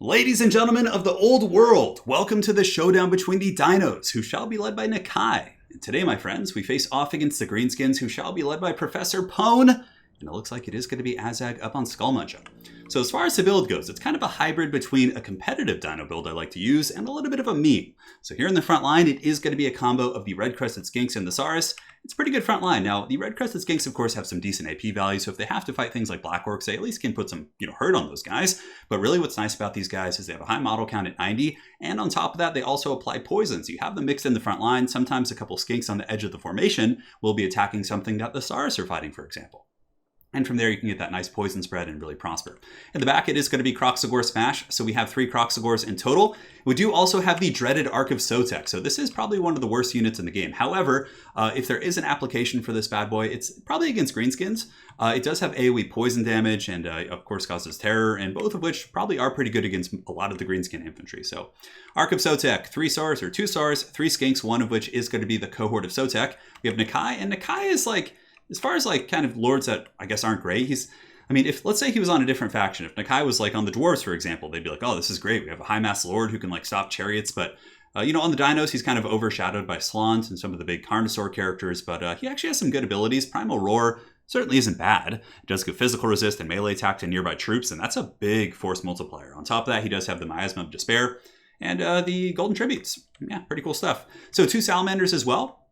Ladies and gentlemen of the old world, welcome to the showdown between the dinos, who shall be led by NAKAI. And today, my friends, we face off against the Greenskins, who shall be led by Professor Pone. And it looks like it is going to be Azag up on Skullmuncher. So as far as the build goes, it's kind of a hybrid between a competitive dino build I like to use and a little bit of a meme. So here in the front line, it is going to be a combo of the red-crested skinks and the Saurus. It's a pretty good front line. Now, the red-crested skinks, of course, have some decent AP value, so if they have to fight things like black orcs, they at least can put some, hurt on those guys. But really what's nice about these guys is they have a high model count at 90, and on top of that, they also apply poison. So you have them mixed in the front line. Sometimes a couple skinks on the edge of the formation will be attacking something that the Saurus are fighting, for example. And from there, you can get that nice poison spread and really prosper. In the back, it is going to be Kroxigor Smash. So we have 3 Kroxigors in total. We do also have the dreaded ARK of Sotek. So this is probably one of the worst units in the game. However, if there is an application for this bad boy, it's probably against Greenskins. It does have AoE poison damage and, of course, causes terror, and both of which probably are pretty good against a lot of the Greenskin infantry. So ARK of Sotek, 3 Saurs or 2 Saurs, 3 Skinks, one of which is going to be the cohort of Sotek. We have NAKAI, and NAKAI is like, as far as like kind of lords that I guess aren't great, if let's say he was on a different faction, if NAKAI was like on the dwarves, for example, they'd be like, oh, this is great. We have a high mass lord who can like stop chariots. But, on the dinos, he's kind of overshadowed by Slans and some of the big Carnosaur characters. But he actually has some good abilities. Primal Roar certainly isn't bad. It does good physical resist and melee attack to nearby troops. And that's a big force multiplier. On top of that, he does have the Miasma of Despair and the Golden Tributes. Yeah, pretty cool stuff. So 2 Salamanders as well.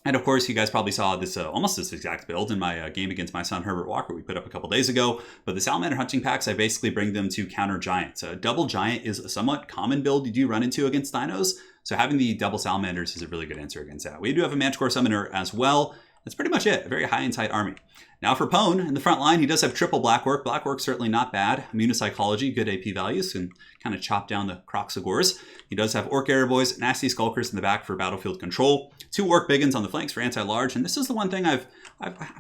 And of course, you guys probably saw this almost this exact build in my game against my son Herbert Walker we put up a couple days ago. But the Salamander hunting packs, I basically bring them to counter giants. Double giant is a somewhat common build you do run into against dinos. So having the double salamanders is a really good answer against that. We do have a Manticore Summoner as well. That's pretty much it. A very high and tight army. Now for Pone, in the front line, he does have triple Black Orc. Black Orc certainly not bad. Immunopsychology, good AP values, and kind of chop down the Kroxigors. He does have Orc Airboys, Nasty Skulkers in the back for battlefield control. 2 Orc Biggins on the flanks for anti-large. And this is the one thing I'm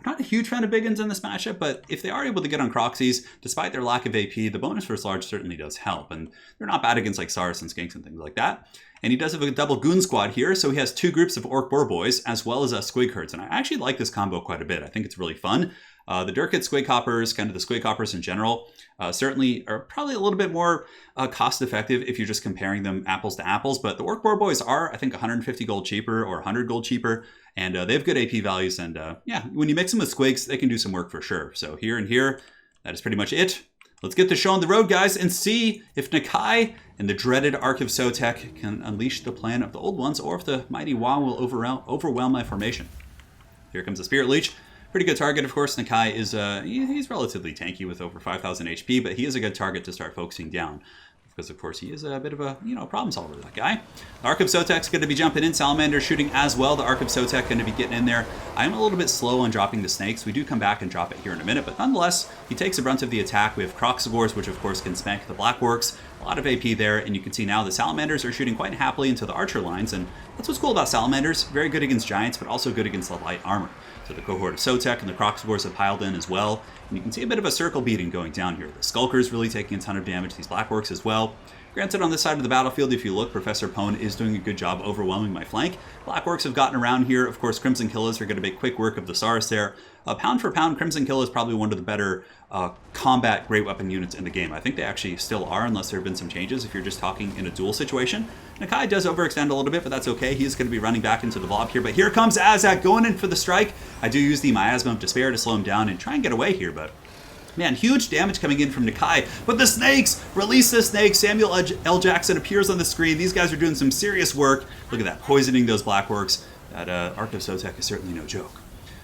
not a huge fan of Biggins in this matchup, but if they are able to get on Kroxies, despite their lack of AP, the bonus versus large certainly does help. And they're not bad against like Saurus and Skinks and things like that. And he does have a double Goon Squad here, so he has 2 groups of Orc Boar Boys, as well as Squig Herds. And I actually like this combo quite a bit. I think it's really fun. The Durkit Squig Hoppers, kind of the Squig Hoppers in general, certainly are probably a little bit more cost-effective if you're just comparing them apples to apples. But the Orc Boar Boys are, I think, 150 gold cheaper or 100 gold cheaper. And they have good AP values. And when you mix them with Squigs, they can do some work for sure. So here and here, that is pretty much it. Let's get the show on the road, guys, and see if NAKAI and the dreaded ARK of Sotek can unleash the plan of the old ones, or if the mighty Wa will overwhelm my formation. Here comes the Spirit Leech. Pretty good target, of course. NAKAI is he's relatively tanky with over 5,000 HP, but he is a good target to start focusing down. Because, of course, he is a bit of a, problem solver, that guy. The ARK of Sotek's going to be jumping in. Salamander shooting as well. The ARK of Sotek going to be getting in there. I'm a little bit slow on dropping the snakes. We do come back and drop it here in a minute, but nonetheless, he takes the brunt of the attack. We have Kroxigors, which, of course, can smack the Black Orcs. A lot of AP there, and you can see now the Salamanders are shooting quite happily into the archer lines, and that's what's cool about Salamanders. Very good against giants, but also good against the light armor. So the cohort of Sotek and the Kroxigors have piled in as well, and you can see a bit of a circle beating going down here. The Skulkers really taking a ton of damage, these Black Orcs as well. Granted, on this side of the battlefield, if you look, Professor Pone is doing a good job overwhelming my flank. Black Orcs have gotten around here. Of course, Crimson Killers are going to make quick work of the Saurus there. Pound for pound, Crimson Kill is probably one of the better combat great weapon units in the game. I think they actually still are, unless there have been some changes if you're just talking in a duel situation. NAKAI does overextend a little bit, but that's okay. He's going to be running back into the blob here. But here comes Azag going in for the strike. I do use the Miasma of Despair to slow him down and try and get away here, but man, huge damage coming in from NAKAI. But the snakes! Release the snakes! Samuel L. Jackson appears on the screen. These guys are doing some serious work. Look at that, poisoning those Black Orcs. That ARK of Sotek is certainly no joke.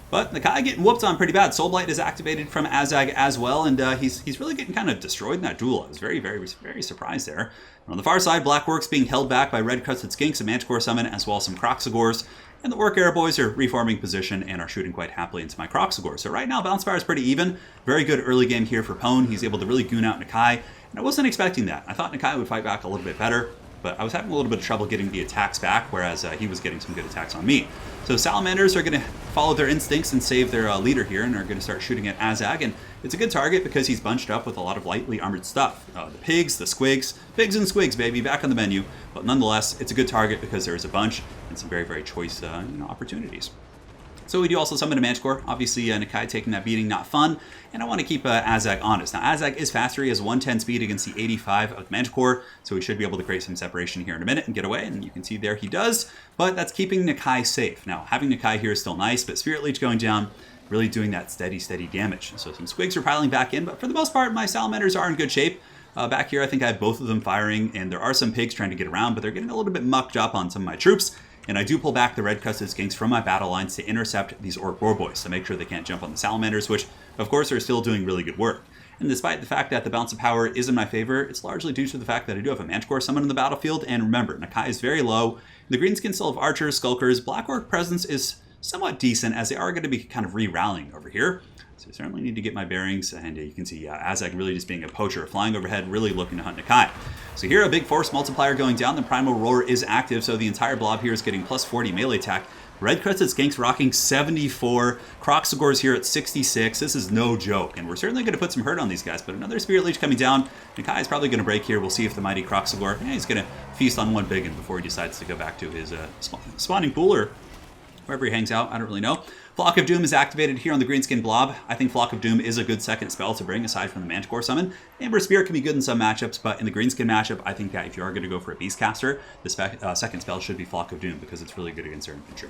But NAKAI getting whooped on pretty bad. Soul Blight is activated from Azag as well, and he's really getting kind of destroyed in that duel. I was very, very, very surprised there. And on the far side, Black Orcs being held back by red-crested skinks, a Manticore Summon, as well as some Kroxigors. And the Orc Airboys are reforming position and are shooting quite happily into my Kroxigor. So right now, Bounce Fire is pretty even. Very good early game here for Pone. He's able to really goon out NAKAI. And I wasn't expecting that. I thought NAKAI would fight back a little bit better, but I was having a little bit of trouble getting the attacks back, whereas he was getting some good attacks on me. So Salamanders are going to follow their instincts and save their leader here, and are going to start shooting at Azag. And it's a good target because he's bunched up with a lot of lightly armored stuff. The pigs, the squigs, pigs and squigs, baby, back on the menu. But nonetheless, it's a good target because there's a bunch and some very, very choice opportunities. So we do also summon a Manticore. Obviously, NAKAI taking that beating, not fun. And I want to keep Azag honest. Now, Azag is faster. He has 110 speed against the 85 of Manticore. So we should be able to create some separation here in a minute and get away. And you can see there he does. But that's keeping NAKAI safe. Now, having NAKAI here is still nice, but Spirit Leech going down, really doing that steady damage. So some Squigs are piling back in. But for the most part, my Salamanders are in good shape. Back here, I think I have both of them firing. And there are some pigs trying to get around, but they're getting a little bit mucked up on some of my troops. And I do pull back the red-crested skinks from my battle lines to intercept these orc boar boys to make sure they can't jump on the salamanders, which, of course, are still doing really good work. And despite the fact that the balance of power is in my favor, it's largely due to the fact that I do have a Manticore summon in the battlefield. And remember, NAKAI is very low. The Greenskins still have archers, skulkers. Black orc presence is somewhat decent, as they are going to be kind of re-rallying over here. So I certainly need to get my bearings, and you can see Azag really just being a poacher, flying overhead, really looking to hunt NAKAI. So here, a big force multiplier going down. The Primal Roar is active, so the entire blob here is getting plus 40 melee attack. Red Crested Skinks rocking 74. Croxagor's here at 66. This is no joke, and we're certainly going to put some hurt on these guys, but another Spirit Leech coming down. NAKAI is probably going to break here. We'll see if the mighty Croxagor, he's going to feast on one biggin before he decides to go back to his spawning pool or wherever he hangs out. I don't really know. Flock of Doom is activated here on the Greenskin blob. I think Flock of Doom is a good second spell to bring aside from the Manticore summon. Amber Spirit can be good in some matchups, but in the Greenskin matchup, I think that if you are going to go for a Beastcaster, the second spell should be Flock of Doom because it's really good against their infantry.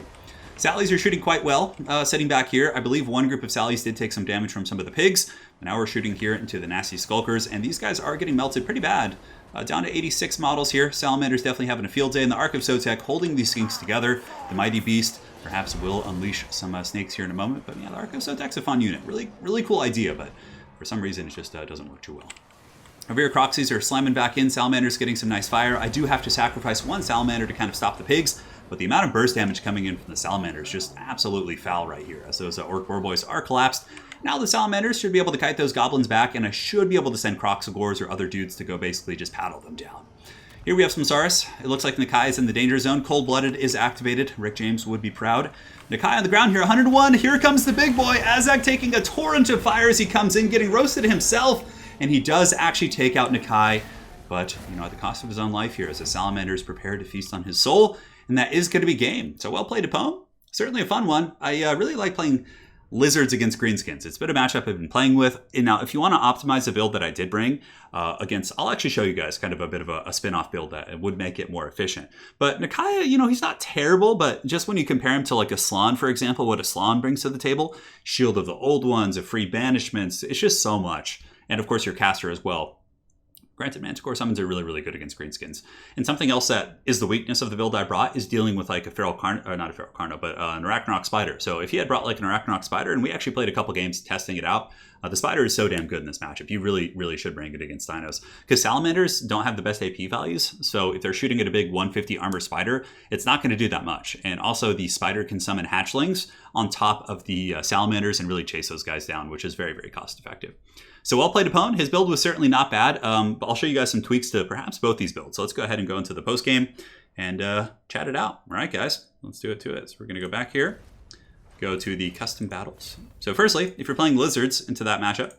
Sallies are shooting quite well. Sitting back here, I believe one group of Sallies did take some damage from some of the pigs. Now we're shooting here into the nasty Skulkers, and these guys are getting melted pretty bad. Down to 86 models here. Salamander's definitely having a field day. And the Ark of Sotek holding these skinks together. The Mighty Beast perhaps will unleash some snakes here in a moment. But yeah, the Ark of Sotek's a fun unit. Really cool idea, but for some reason it just doesn't work too well. Over here, Croxies are slamming back in. Salamander's getting some nice fire. I do have to sacrifice one Salamander to kind of stop the pigs. But the amount of burst damage coming in from the Salamander is just absolutely foul right here. As those Orc Boar Boys are collapsed. Now the Salamanders should be able to kite those goblins back, and I should be able to send Croxagors or other dudes to go basically just paddle them down. Here we have some Saurus. It looks like NAKAI is in the danger zone. Cold-Blooded is activated. Rick James would be proud. NAKAI on the ground here, 101. Here comes the big boy. Azag taking a torrent of fire as he comes in, getting roasted himself. And he does actually take out NAKAI, but at the cost of his own life here as the Salamander is prepared to feast on his soul. And that is going to be game. So well played, Apone. Certainly a fun one. I really like playing Lizards against Greenskins. It's been a matchup I've been playing with. And now, if you want to optimize the build that I did bring against, I'll actually show you guys kind of a bit of a spin-off build that would make it more efficient. But NAKAI, he's not terrible, but just when you compare him to like a Slann, for example, what a Slann brings to the table, Shield of the Old Ones, a free banishments, it's just so much. And of course, your caster as well. Granted, Manticore summons are really good against Greenskins. And something else that is the weakness of the build I brought is dealing with like a Feral Carno, or not a Feral Carno, but an Arachnarok Spider. So if he had brought like an Arachnarok Spider, and we actually played a couple games testing it out, the Spider is so damn good in this matchup. You really should bring it against Dinos. Because Salamanders don't have the best AP values, so if they're shooting at a big 150 armor Spider, it's not going to do that much. And also the Spider can summon hatchlings on top of the Salamanders and really chase those guys down, which is very cost effective. So well played, Apone. His build was certainly not bad, but I'll show you guys some tweaks to perhaps both these builds. So let's go ahead and go into the post game and chat it out. All right, guys, let's do it to it. So we're going to go back here, go to the custom battles. So firstly, if you're playing Lizards into that matchup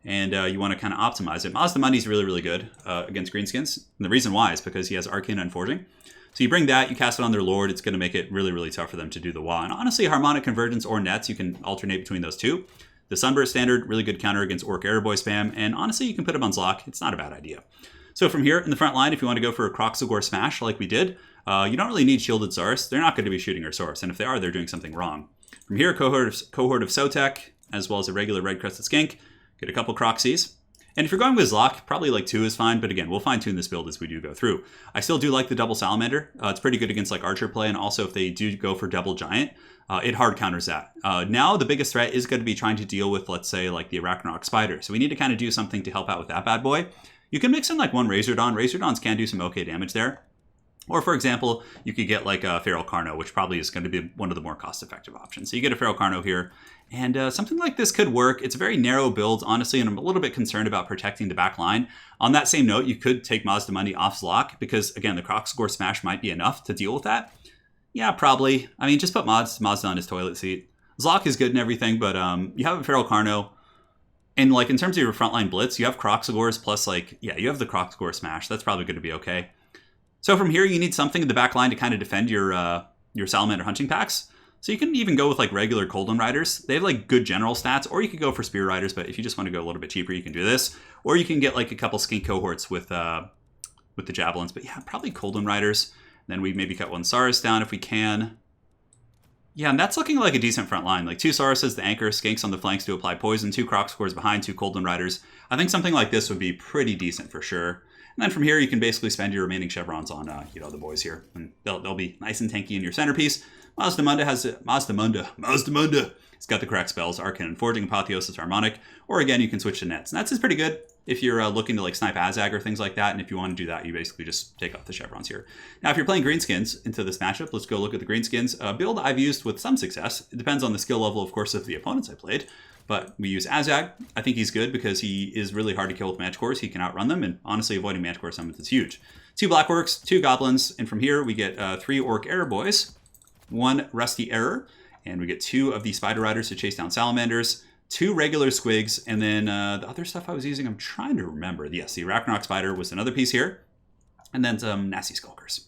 and you want to kind of optimize it, Mazda Money's really good against Greenskins. And the reason why is because he has Arcane Unforging. So you bring that, you cast it on their Lord, it's going to make it really tough for them to do the wall. And honestly, Harmonic Convergence or Nets, you can alternate between those two. The Sunburst Standard, really good counter against Orc Airboy spam, and honestly, you can put him on Zlock. It's not a bad idea. So from here, in the front line, if you want to go for a Croxagor Smash like we did, you don't really need Shielded Saurus. They're not going to be shooting our Saurus, and if they are, they're doing something wrong. From here, Cohort of Sotek, as well as a regular Red-Crested Skink. Get a couple Croxies. And if you're going with Zlock, probably like 2 is fine, but again, we'll fine-tune this build as we do go through. I still do like the double Salamander. It's pretty good against like Archer play, and also if they do go for double Giant, it hard counters that. Now the biggest threat is going to be trying to deal with, let's say, like the Arachnarok Spider. So we need to kind of do something to help out with that bad boy. You can mix in like one Razordon. Razordons can do some okay damage there. Or for example, you could get like a Feral Carno, which probably is going to be one of the more cost-effective options. So you get a Feral Carno here, and something like this could work. It's a very narrow build, honestly, and I'm a little bit concerned about protecting the back line. On that same note, you could take Mazda Money off Zlock, because again, the Croxagor Smash might be enough to deal with that. Yeah, probably. I mean, just put Mazda on his toilet seat. Zlock is good and everything, but you have a Feral Carno. And like in terms of your frontline blitz, you have Croxagors plus like, yeah, you have the Croxagor Smash. That's probably going to be okay. So from here, you need something in the back line to kind of defend your Salamander hunting packs. So you can even go with like regular Coldon Riders. They have like good general stats, or you could go for Spear Riders, but if you just want to go a little bit cheaper, you can do this. Or you can get like a couple skink cohorts with the Javelins. But yeah, probably Coldon Riders. Then we maybe cut one Saurus down if we can. Yeah, and that's looking like a decent front line. Like 2 Sauruses, the anchor, skinks on the flanks to apply poison, 2 Crocscores behind, 2 Coldon Riders. I think something like this would be pretty decent for sure. And then from here, you can basically spend your remaining chevrons on, the boys here. And they'll be nice and tanky in your centerpiece. Mazda has it's got the correct spells, Arcane and Forging, Apotheosis, Harmonic. Or again, you can switch to Nets. And that's pretty good if you're looking to like snipe Azag or things like that. And if you want to do that, you basically just take off the chevrons here. Now, if you're playing Greenskins into this matchup, let's go look at the Greenskins. Build I've used with some success. It depends on the skill level, of course, of the opponents I played. But we use Azag. I think he's good because he is really hard to kill with Manticores. He can outrun them, and honestly, avoiding Manticore summons is huge. 2 Black Orcs, 2 Goblins, and from here we get 3 Orc Error Boys, 1 Rusty Error, and we get 2 of the Spider Riders to chase down Salamanders, 2 regular Squigs, and then the other stuff I was using, I'm trying to remember. Yes, the Arachnarok Spider was another piece here, and then some Nasty Skulkers.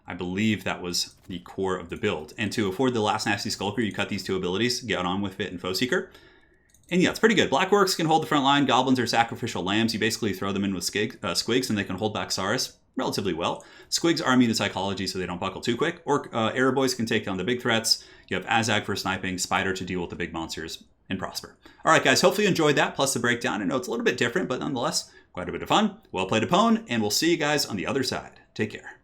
I believe that was the core of the build. And to afford the last Nasty Skulker, you cut these 2 abilities, get on with Fit and Foe Seeker. And yeah, it's pretty good. Black Orcs can hold the front line. Goblins are sacrificial lambs. You basically throw them in with Squigs, and they can hold back Saurus relatively well. Squigs are immune to Psychology, so they don't buckle too quick. Or Error Boys can take down the big threats. You have Azag for sniping, Spider to deal with the big monsters, and Prosper. All right, guys, hopefully you enjoyed that, plus the breakdown. I know it's a little bit different, but nonetheless, quite a bit of fun. Well played, Opone, and we'll see you guys on the other side. Take care.